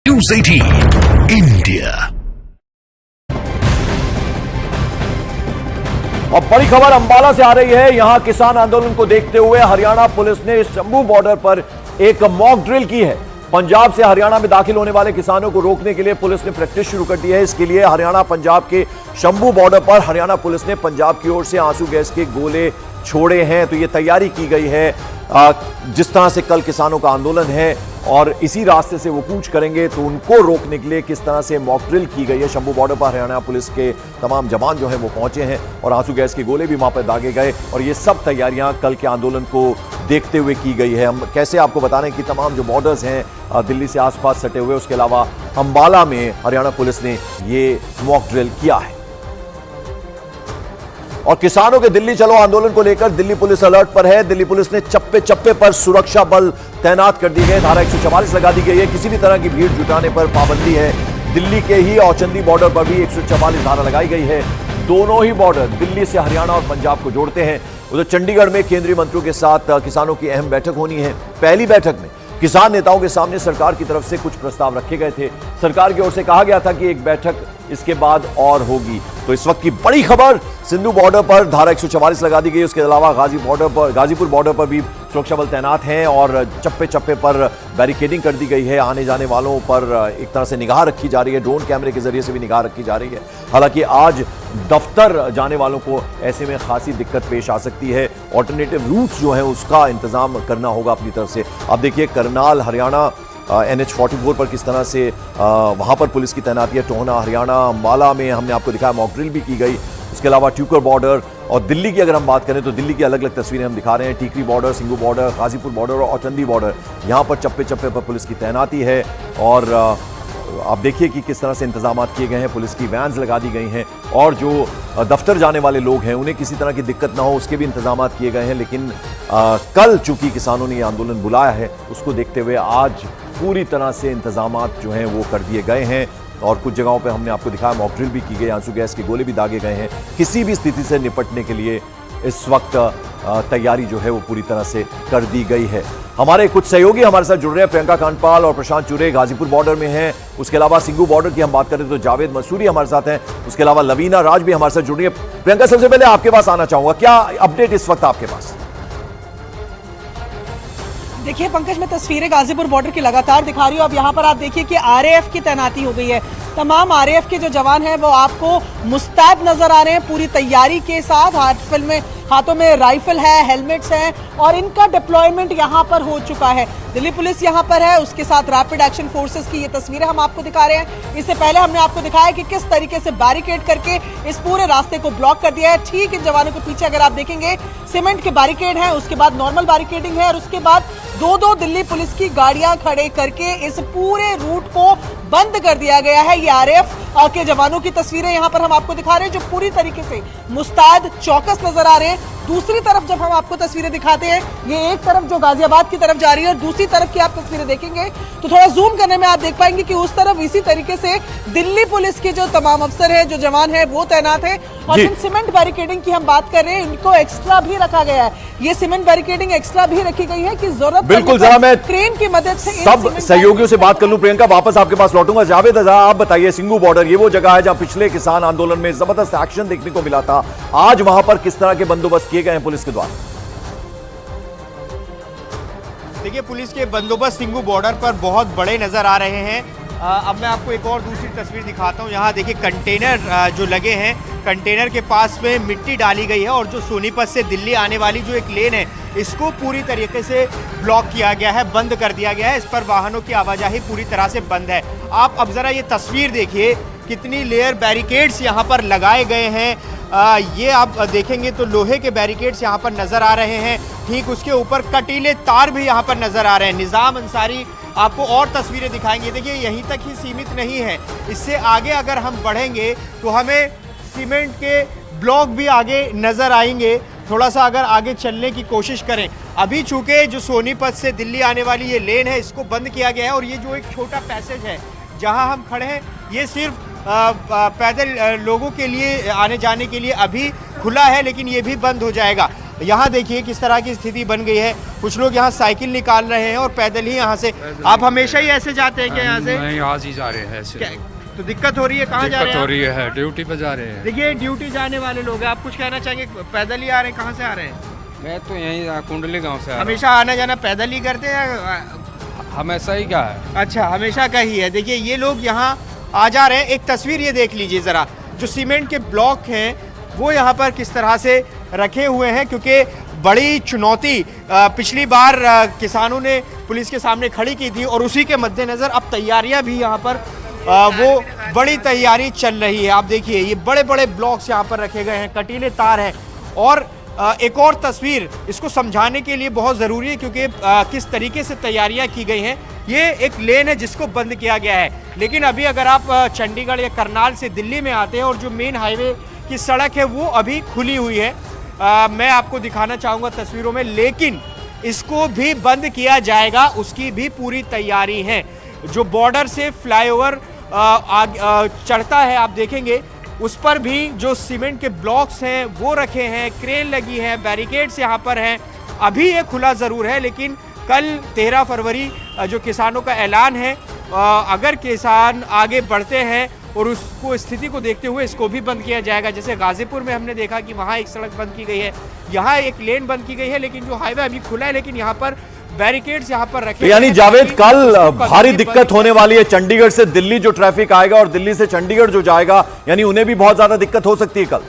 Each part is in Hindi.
News 18 India. अब बड़ी खबर अंबाला से आ रही है। यहां किसान आंदोलन को देखते हुए हरियाणा पुलिस ने शंभू बॉर्डर पर एक मॉक ड्रिल की है। पंजाब से हरियाणा में दाखिल होने वाले किसानों को रोकने के लिए पुलिस ने प्रैक्टिस शुरू कर दी है। इसके लिए हरियाणा पंजाब के शंभू बॉर्डर पर हरियाणा पुलिस ने पंजाब की ओर से आंसू गैस के गोले छोड़े हैं। तो यह तैयारी की गई है, जिस तरह से कल किसानों का आंदोलन है और इसी रास्ते से वो कूच करेंगे, तो उनको रोकने के लिए किस तरह से मॉक ड्रिल की गई है। शंभू बॉर्डर पर हरियाणा पुलिस के तमाम जवान जो हैं वो पहुंचे हैं और आंसू गैस के गोले भी वहां पर दागे गए और ये सब तैयारियां कल के आंदोलन को देखते हुए की गई है। हम कैसे आपको बता रहे हैं कि तमाम जो बॉर्डर्स हैं दिल्ली से आसपास सटे हुए, उसके अलावा अंबाला में हरियाणा पुलिस ने ये मॉक ड्रिल किया है। और किसानों के दिल्ली चलो आंदोलन को लेकर दिल्ली पुलिस अलर्ट पर है। दिल्ली पुलिस ने चप्पे चप्पे पर सुरक्षा बल तैनात कर दी गए। धारा 144 लगा दी गई है। किसी भी तरह की भीड़ जुटाने पर पाबंदी है। दिल्ली के ही औचंदी बॉर्डर पर भी 144 धारा लगाई गई है। दोनों ही बॉर्डर दिल्ली से हरियाणा और पंजाब को जोड़ते हैं। उधर चंडीगढ़ में केंद्रीय मंत्रियों के साथ किसानों की अहम बैठक होनी है। पहली बैठक में किसान नेताओं के सामने सरकार की तरफ से कुछ प्रस्ताव रखे गए थे। सरकार की ओर से कहा गया था कि एक बैठक इसके बाद और होगी। तो इस वक्त की बड़ी खबर, सिंधु बॉर्डर पर धारा 144 लगा दी गई। उसके अलावा गाजीपुर बॉर्डर पर भी सुरक्षा बल तैनात हैं और चप्पे चप्पे पर बैरिकेडिंग कर दी गई है। आने जाने वालों पर एक तरह से निगाह रखी जा रही है। ड्रोन कैमरे के जरिए से भी निगाह रखी जा रही है। हालांकि आज दफ्तर जाने वालों को ऐसे में खासी दिक्कत पेश आ सकती है। ऑल्टरनेटिव रूट्स जो है उसका इंतजाम करना होगा अपनी तरफ से। अब देखिए करनाल हरियाणा NH44 पर किस तरह से वहां पर पुलिस की तैनाती है। टोहना हरियाणा, अंबाला में हमने आपको दिखाया मॉक ड्रिल भी की गई। उसके अलावा ट्यूकर बॉर्डर और दिल्ली की अगर हम बात करें तो दिल्ली की अलग अलग तस्वीरें हम दिखा रहे हैं। Tikri border, Singhu border, Ghazipur border और औचंदी बॉर्डर, यहाँ पर चप्पे चप्पे पर पुलिस की तैनाती है। और आप देखिए कि किस तरह से इंतजाम किए गए हैं। पुलिस की वैन्स लगा दी गई हैं और जो दफ्तर जाने वाले लोग हैं उन्हें किसी तरह की दिक्कत ना हो उसके भी इंतजाम किए गए हैं। लेकिन कल चूंकि किसानों ने ये आंदोलन बुलाया है, उसको देखते हुए आज पूरी तरह से इंतजामात जो हैं वो कर दिए गए हैं। और कुछ जगहों पे हमने आपको दिखाया मॉक ड्रिल भी की गई, आंसू गैस के गोले भी दागे गए हैं। किसी भी स्थिति से निपटने के लिए इस वक्त तैयारी जो है वो पूरी तरह से कर दी गई है। हमारे कुछ सहयोगी हमारे साथ जुड़ रहे हैं। प्रियंका कांडपाल और प्रशांत चुरे गाजीपुर बॉर्डर में हैं। उसके अलावा सिंघू बॉर्डर की हम बात करें तो जावेद मंसूरी हमारे साथ हैं। उसके अलावा लवीना राज भी हमारे साथ जुड़ रही है। प्रियंका, सबसे पहले आपके पास आना चाहूंगा, क्या अपडेट इस वक्त आपके पास? देखिए पंकज, मैं तस्वीरें गाजीपुर बॉर्डर की लगातार दिखा रही हूँ। अब यहाँ पर आप देखिए कि RAF की तैनाती हो गई है। तमाम RAF के जो जवान हैं वो आपको मुस्तैद नजर आ रहे हैं पूरी तैयारी के साथ। हाथों में राइफल है, हेलमेट्स हैं और इनका डिप्लॉयमेंट यहाँ पर हो चुका है। दिल्ली पुलिस यहाँ पर है, उसके साथ रैपिड एक्शन फोर्सेस की ये तस्वीरें हम आपको दिखा रहे हैं। इससे पहले हमने आपको दिखाया कि किस तरीके से बैरिकेड करके इस पूरे रास्ते को ब्लॉक कर दिया है। ठीक इन जवानों के पीछे अगर आप देखेंगे सीमेंट के बैरिकेड हैं, उसके बाद नॉर्मल बैरिकेडिंग है और उसके बाद दो दिल्ली पुलिस की गाड़ियां खड़े करके इस पूरे रूट को बंद कर दिया गया है। ये RAF के जवानों की तस्वीरें यहाँ पर हम आपको दिखा रहे हैं जो पूरी तरीके से मुस्तैद, चौकस नजर आ रहे हैं। दूसरी तरफ जब हम आपको तस्वीरें दिखाते हैं, ये एक तरफ जो गाजियाबाद की तरफ जा रही है और दूसरी तरफ की आप तस्वीरें देखेंगे तो थोड़ा जूम करने में आप देख पाएंगे कि उस तरफ इसी तरीके से दिल्ली पुलिस के जो तमाम अफसर है, जो जवान है, वो तैनात है। और जिन सीमेंट बैरिकेडिंग की हम बात कर रहे हैं, इनको एक्स्ट्रा भी रखा गया है। ये सीमेंट बैरिकेडिंग एक्स्ट्रा भी रखी गई है कि जरूरत बिल्कुल, जरा मैं क्रेन की मदद से सब सहयोगियों से बात कर लूं। प्रियंका, वापस आपके पास लौटूंगा। जावेद, आप बताइए, सिंघू बॉर्डर ये वो जगह है जहां पिछले किसान आंदोलन में जबरदस्त एक्शन देखने को मिला था। आज वहां पर किस तरह के बंदोबस्त किए गए हैं पुलिस के द्वारा? देखिए, पुलिस के बंदोबस्त सिंघू बॉर्डर पर बहुत बड़े नजर आ रहे हैं। अब मैं आपको एक और दूसरी तस्वीर दिखाता हूँ। यहाँ देखिए कंटेनर जो लगे हैं, कंटेनर के पास में मिट्टी डाली गई है और जो सोनीपत से दिल्ली आने वाली जो एक लेन है, इसको पूरी तरीके से ब्लॉक किया गया है, बंद कर दिया गया है। इस पर वाहनों की आवाजाही पूरी तरह से बंद है। आप अब जरा ये तस्वीर देखिए, कितनी लेयर बैरिकेड्स यहाँ पर लगाए गए हैं। ये आप देखेंगे तो लोहे के बैरिकेड्स यहाँ पर नजर आ रहे हैं। ठीक उसके ऊपर कटीले तार भी यहाँ पर नजर आ रहे हैं। निजाम अंसारी आपको और तस्वीरें दिखाएंगे। देखिए, यहीं तक ही सीमित नहीं है, इससे आगे अगर हम बढ़ेंगे तो हमें सीमेंट के ब्लॉक भी आगे नजर आएंगे। थोड़ा सा अगर आगे चलने की कोशिश करें, अभी चूंकि जो सोनीपत से दिल्ली आने वाली ये लेन है, इसको बंद किया गया है और ये जो एक छोटा पैसेज है जहां हम खड़े हैं, ये सिर्फ पैदल लोगों के लिए आने जाने के लिए अभी खुला है, लेकिन ये भी बंद हो जाएगा। यहाँ देखिए किस तरह की स्थिति बन गई है। कुछ लोग यहाँ साइकिल निकाल रहे हैं और पैदल ही यहाँ से। आप हमेशा ही ऐसे जाते हैं क्या यहाँ से? नहीं, आज ही जा रहे हैं ऐसे। तो दिक्कत हो रही है, कहाँ जा रहे हैं? दिक्कत हो रही है, ड्यूटी पे जा रहे हैं। देखिए ड्यूटी जाने वाले लोग हैं, आप कुछ कहना चाहेंगे? पैदल ही आ रहे हैं, कहाँ से आ रहे हैं? मैं तो यहीं कुंडली गांव से आ रहा हूं। हमेशा आना जाना पैदल ही करते हैं? हमेशा ही क्या है? अच्छा, हमेशा का ही है। देखिए ये लोग यहाँ आ जा रहे हैं। एक तस्वीर ये देख लीजिए ज़रा, जो सीमेंट के ब्लॉक हैं वो यहाँ पर किस तरह से रखे हुए हैं, क्योंकि बड़ी चुनौती पिछली बार किसानों ने पुलिस के सामने खड़ी की थी और उसी के मद्देनज़र अब तैयारियां भी यहाँ पर वो बड़ी तैयारी चल रही है। आप देखिए ये बड़े बड़े ब्लॉक्स यहाँ पर रखे गए हैं, कटीले तार हैं। और एक और तस्वीर इसको समझाने के लिए बहुत ज़रूरी है, क्योंकि किस तरीके से तैयारियां की गई हैं। ये एक लेन है जिसको बंद किया गया है, लेकिन अभी अगर आप चंडीगढ़ या करनाल से दिल्ली में आते हैं और जो मेन हाईवे की सड़क है वो अभी खुली हुई है, मैं आपको दिखाना चाहूँगा तस्वीरों में, लेकिन इसको भी बंद किया जाएगा, उसकी भी पूरी तैयारी है। जो बॉर्डर से फ्लाईओवर चढ़ता है आप देखेंगे, उस पर भी जो सीमेंट के ब्लॉक्स हैं वो रखे हैं, क्रेन लगी है, बैरिकेड्स यहाँ पर हैं। अभी ये खुला ज़रूर है, लेकिन कल 13 फरवरी जो किसानों का ऐलान है, अगर किसान आगे बढ़ते हैं और उसको स्थिति को देखते हुए इसको भी बंद किया जाएगा। जैसे गाजीपुर में हमने देखा कि वहाँ एक सड़क बंद की गई है, यहाँ एक लेन बंद की गई है, लेकिन जो हाईवे अभी खुला है, लेकिन यहाँ पर बैरिकेड्स यहाँ पर रखे। यानी जावेद कल भारी दिक्कत होने वाली है। चंडीगढ़ से दिल्ली जो ट्रैफिक आएगा और दिल्ली से चंडीगढ़ जो जाएगा, यानी उन्हें भी बहुत ज्यादा दिक्कत हो सकती है कल।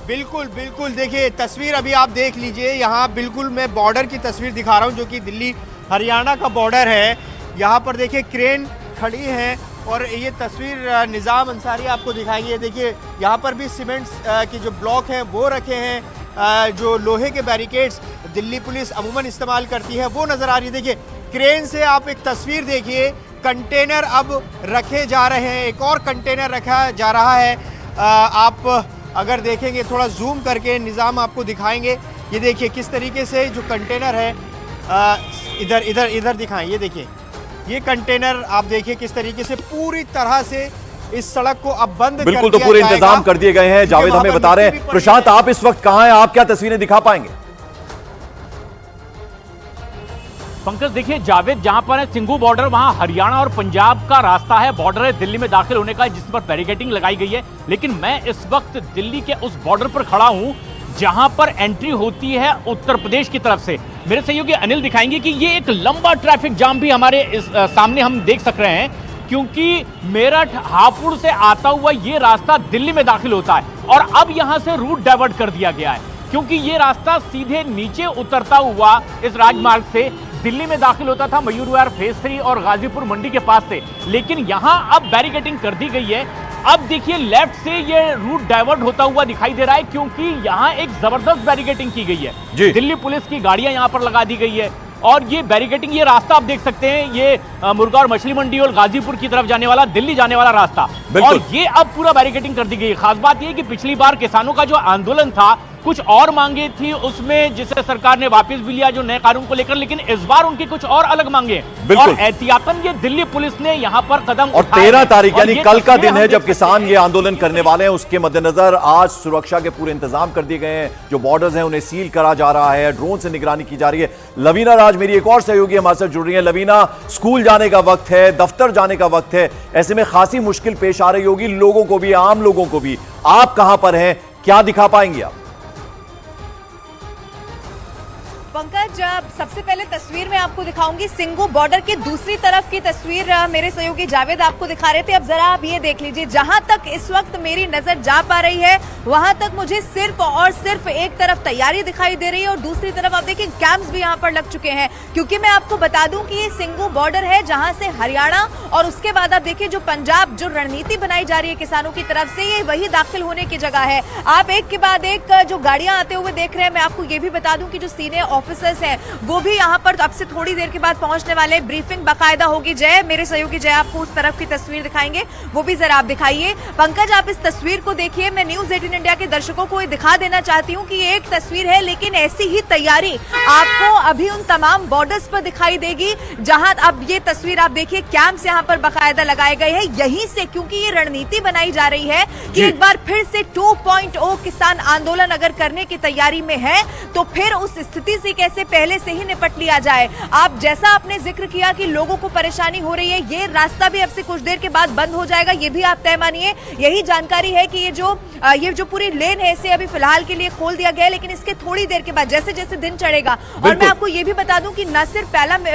बिल्कुल बिल्कुल, देखिए तस्वीर अभी आप देख लीजिए। यहाँ बिल्कुल मैं बॉर्डर की तस्वीर दिखा रहा हूँ, जो कि दिल्ली हरियाणा का बॉर्डर है। यहाँ पर देखिए क्रेन खड़ी है और ये तस्वीर निज़ाम अंसारी आपको दिखाएंगे। देखिए यहाँ पर भी सीमेंट्स के जो ब्लॉक हैं वो रखे हैं, जो लोहे के बैरिकेड्स दिल्ली पुलिस अमूमन इस्तेमाल करती है वो नज़र आ रही है। देखिए क्रेन से आप एक तस्वीर देखिए, कंटेनर अब रखे जा रहे हैं, एक और कंटेनर रखा जा रहा है। आप अगर देखेंगे, थोड़ा जूम करके निज़ाम आपको दिखाएंगे। ये देखिए किस तरीके से जो कंटेनर है, इधर इधर इधर दिखाएं। ये देखिए ये कंटेनर आप देखिए किस तरीके से पूरी तरह से इस सड़क को अब बंद बिल्कुल, तो पूरे इंतजाम कर दिए गए हैं। जावेद हमें बता रहे हैं। प्रशांत, आप इस वक्त कहां हैं? आप क्या तस्वीरें दिखा पाएंगे? पंकज देखिए, जावेद जहां पर है सिंघू बॉर्डर, वहां हरियाणा और पंजाब का रास्ता है, बॉर्डर है दिल्ली में दाखिल होने का, जिस पर बैरिकेडिंग लगाई गई है। लेकिन मैं इस वक्त दिल्ली के उस बॉर्डर पर खड़ा हूं जहां पर एंट्री होती है उत्तर प्रदेश की तरफ से। मेरे सहयोगी अनिल दिखाएंगे कि ये एक लंबा ट्रैफिक जाम भी हमारे सामने हम देख सक रहे हैं, क्योंकि मेरठ हापुड़ से आता हुआ ये रास्ता दिल्ली में दाखिल होता है और अब यहां से रूट डाइवर्ट कर दिया गया है, क्योंकि ये रास्ता सीधे नीचे उतरता हुआ इस राजमार्ग से दिल्ली में दाखिल होता था, मयूर विहार फेज 3 और गाजीपुर मंडी के पास से। लेकिन यहां अब बैरिकेडिंग कर दी गई है। अब देखिए लेफ्ट से ये रूट डाइवर्ट होता हुआ दिखाई दे रहा है, क्योंकि यहां एक जबरदस्त बैरिकेडिंग की गई है। दिल्ली पुलिस की गाड़ियां यहां पर लगा दी गई है और ये बैरिकेडिंग, ये रास्ता आप देख सकते हैं, ये मुर्गा और मछली मंडी और गाजीपुर की तरफ जाने वाला, दिल्ली जाने वाला रास्ता, और ये अब पूरा बैरिकेडिंग कर दी गई है। खास बात ये कि पिछली बार किसानों का जो आंदोलन था, कुछ और मांगे थी उसमें, जिसे सरकार ने वापस भी लिया जो नए कानून को लेकर, लेकिन इस बार उनकी कुछ और अलग मांगे और एहतियातन ये दिल्ली पुलिस ने यहां पर कदम और 13 तारीख यानी कल का दिन है जब किसान ये आंदोलन करने वाले हैं। उसके मद्देनजर आज सुरक्षा के पूरे इंतजाम कर दिए गए हैं। जो बॉर्डर्स हैं उन्हें सील करा जा रहा है, ड्रोन से निगरानी की जा रही है। लवीना राज मेरी एक और सहयोगी हमारे साथ जुड़ रही है। लवीना, स्कूल जाने का वक्त है, दफ्तर जाने का वक्त है, ऐसे में खासी मुश्किल पेश आ रही होगी लोगों को भी, आम लोगों को भी। आप कहां पर हैं, क्या दिखा पाएंगे आप? पंकज, सबसे पहले तस्वीर में आपको दिखाऊंगी सिंघू बॉर्डर की दूसरी तरफ की तस्वीर मेरे सहयोगी जावेद आपको दिखा रहे थे। अब जरा आप ये देख लीजिए, जहां तक इस वक्त मेरी नजर जा पा रही है वहां तक मुझे सिर्फ और सिर्फ एक तरफ तैयारी दिखाई दे रही है और दूसरी तरफ आप देखिए कैंप्स भी यहां पर लग चुके हैं। क्योंकि मैं आपको बता दूं कि ये सिंघू बॉर्डर है जहां से हरियाणा और उसके बाद आप देखिए जो पंजाब, जो रणनीति बनाई जा रही है किसानों की तरफ से, ये वही दाखिल होने की जगह है। आप एक के बाद एक जो गाड़ियां आते हुए देख रहे हैं, मैं आपको ये भी बता दूं कि जो सीनियर ऑफिसर्स हैं वो भी यहाँ पर अब से थोड़ी देर के बाद पहुंचने वाले। ब्रीफिंग बाकायदा होगी। जय, मेरे सहयोगी जय आपको उस तरफ की तस्वीर दिखाएंगे, वो भी जरा आप दिखाइए। पंकज, आप इस तस्वीर को देखिए। मैं न्यूज़ 18 इंडिया के दर्शकों को ये दिखा देना चाहती हूँ कि ये एक तस्वीर है, लेकिन ऐसी ही तैयारी आपको अभी उन तमाम बॉर्डर्स पर दिखाई देगी जहां अब ये तस्वीर आप देखिए, कैंप्स यहाँ पर बाकायदा लगाए गए हैं। यहीं से क्योंकि ये रणनीति बनाई जा रही है कि एक बार फिर से 2.0 किसान आंदोलन अगर करने की तैयारी में है तो फिर उस स्थिति से कैसे पहले से ही निपट लिया जाए। आप जैसा आपने जिक्र किया कि लोगों को परेशानी हो रही है, ये रास्ता भी अब से कुछ देर के बाद बंद हो जाएगा, ये भी आप तय मानिए। यही जानकारी है कि ये जो पूरी लेन है इसे अभी फिलहाल के लिए खोल दिया गया है, लेकिन इसके थोड़ी देर के बाद जैसे जैसे दिन चढ़ेगा, और मैं आपको ये भी बता दूं कि न सिर्फ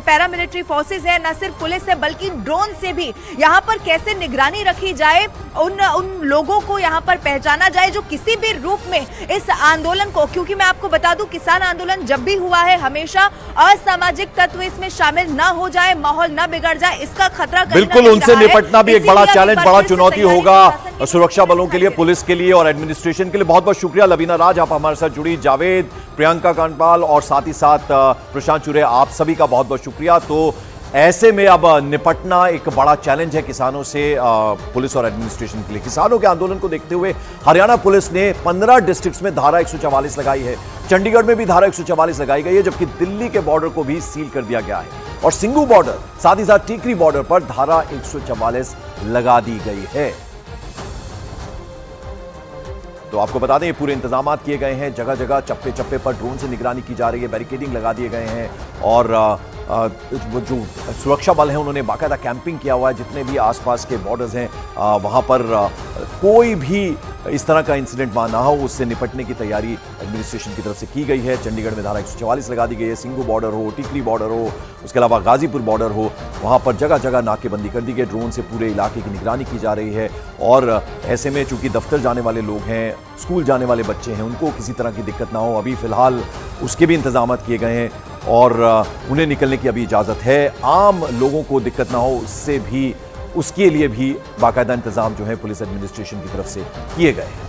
पैरामिलिट्री फोर्सेज है, न सिर्फ पुलिस है, बल्कि ड्रोन से भी यहाँ पर कैसे निगरानी रखी जाए, उन लोगों को यहाँ पर पहचाना जाए जो किसी भी रूप में इस आंदोलन को, क्योंकि मैं आपको बता दूं किसान आंदोलन जब भी हुआ है हमेशा असामाजिक तत्व इसमें शामिल ना हो जाए, माहौल ना बिगड़ जाए, इसका खतरा बिल्कुल उनसे निपटना भी एक बड़ा चैलेंज, बड़ा चुनौती होगा सुरक्षा बलों के लिए, पुलिस के लिए और एडमिनिस्ट्रेशन के लिए। बहुत बहुत शुक्रिया लवीना राज, आप हमारे साथ जुड़ी। जावेद, प्रियंका कांडपाल और साथ ही साथ प्रशांत चुरे, आप सभी का बहुत बहुत शुक्रिया। तो ऐसे में अब निपटना एक बड़ा चैलेंज है किसानों से, पुलिस और एडमिनिस्ट्रेशन के लिए। किसानों के आंदोलन को देखते हुए हरियाणा पुलिस ने 15 डिस्ट्रिक्ट्स में धारा 144 लगाई है। चंडीगढ़ में भी धारा 144 लगाई गई है, जबकि दिल्ली के बॉर्डर को भी सील कर दिया गया है और सिंगू बॉर्डर साथ ही साथ टीकरी बॉर्डर पर धारा 144 लगा दी गई है। तो आपको बता दें ये पूरे इंतजाम किए गए हैं, जगह जगह चप्पे चप्पे पर ड्रोन से निगरानी की जा रही है, बैरिकेडिंग लगा दिए गए हैं और वो जो सुरक्षा बल हैं उन्होंने बाकायदा कैंपिंग किया हुआ है। जितने भी आसपास के बॉर्डर्स हैं वहां पर कोई भी इस तरह का इंसिडेंट वहां ना हो, उससे निपटने की तैयारी एडमिनिस्ट्रेशन की तरफ से की गई है। चंडीगढ़ में धारा 144 लगा दी गई है, सिंगू बॉर्डर हो, टीकरी बॉर्डर हो, उसके अलावा गाजीपुर बॉर्डर हो, वहां पर जगह जगह नाकेबंदी कर दी गई, ड्रोन से पूरे इलाके की निगरानी की जा रही है। और ऐसे में चूंकि दफ्तर जाने वाले लोग हैं, स्कूल जाने वाले बच्चे हैं, उनको किसी तरह की दिक्कत ना हो, अभी फिलहाल उसके भी इंतजाम किए गए हैं और उन्हें निकलने की अभी इजाज़त है। आम लोगों को दिक्कत ना हो उससे भी, उसके लिए भी बाकायदा इंतजाम जो है पुलिस एडमिनिस्ट्रेशन की तरफ से किए गए हैं।